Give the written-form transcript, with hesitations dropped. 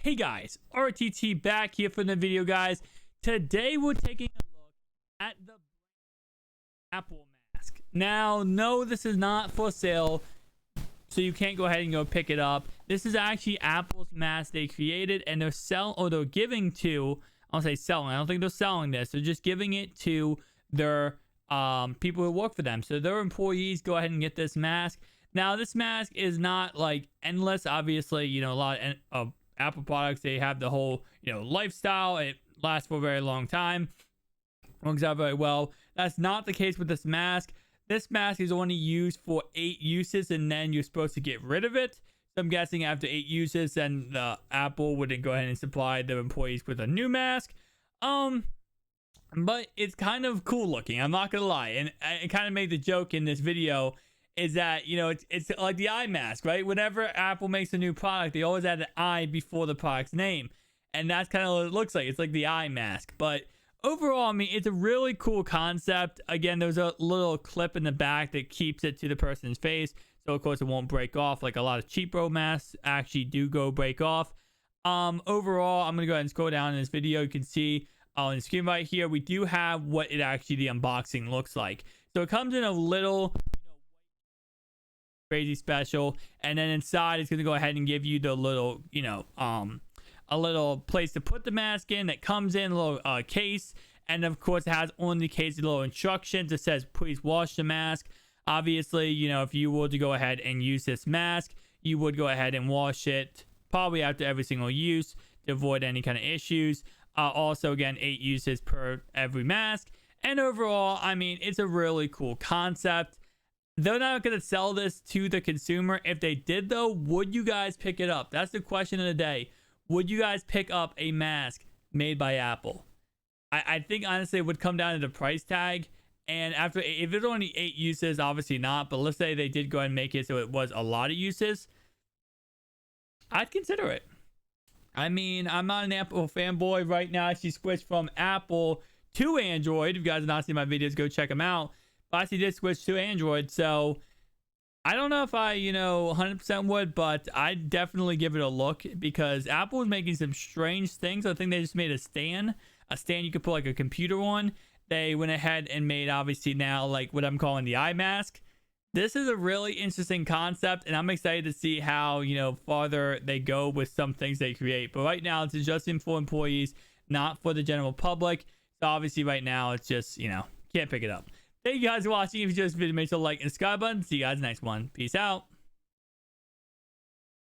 Hey guys, RTT back here for the video, guys. Today we're taking a look at the Apple mask. Now, no, this is not for sale, so you can't go ahead and go pick it up. This is actually Apple's mask they created, and they're giving to, I'll say selling. I don't think they're selling this. They're just giving it to their people who work for them. So their employees go ahead and get this mask. Now, this mask is not like endless. Obviously, you know, a lot of Apple products, they have the whole, lifestyle. It lasts for a very long time. Works out very well. That's not the case with this mask. This mask is only used for 8 uses, and then you're supposed to get rid of it. So I'm guessing after 8 uses, then the Apple wouldn't go ahead and supply their employees with a new mask. But it's kind of cool looking. I'm not gonna lie, and I kind of made the joke in this video is that, it's like the Imask, right? Whenever Apple makes a new product, they always add an I before the product's name, and that's kind of what it looks like. It's like the Imask. But overall, I mean, it's a really cool concept. Again, there's a little clip in the back that keeps it to the person's face, so of course it won't break off like a lot of cheapo masks actually do break off. Overall, I'm gonna go ahead and scroll down in this video. You can see on the screen right here, we do have what it actually the unboxing looks like. So it comes in a little crazy special, and then inside it's going to go ahead and give you the little a little place to put the mask in that comes in a little case, and of course it has on the case a little instructions that says please wash the mask. Obviously, if you were to go ahead and use this mask, you would go ahead and wash it probably after every single use to avoid any kind of issues. Also, again, 8 uses per every mask, and overall, I mean, it's a really cool concept. They're not going to sell this to the consumer. If they did, though, would you guys pick it up? That's the question of the day. Would you guys pick up a mask made by Apple? I think, honestly, it would come down to the price tag. And if it's only 8 uses, obviously not. But let's say they did go ahead and make it so it was a lot of uses. I'd consider it. I mean, I'm not an Apple fanboy right now. She switched from Apple to Android. If you guys have not seen my videos, go check them out. I did switch to Android, so I don't know if I 100% would, but I'd definitely give it a look because Apple is making some strange things. I think they just made a stand you could put like a computer on. They went ahead and made, obviously, now like what I'm calling the Imask. This is a really interesting concept, and I'm excited to see how farther they go with some things they create. But right now it's just for employees, not for the general public. So obviously right now it's just can't pick it up. Thank you guys for watching. If you enjoyed this video, make sure to like and subscribe button. See you guys next one. Peace out.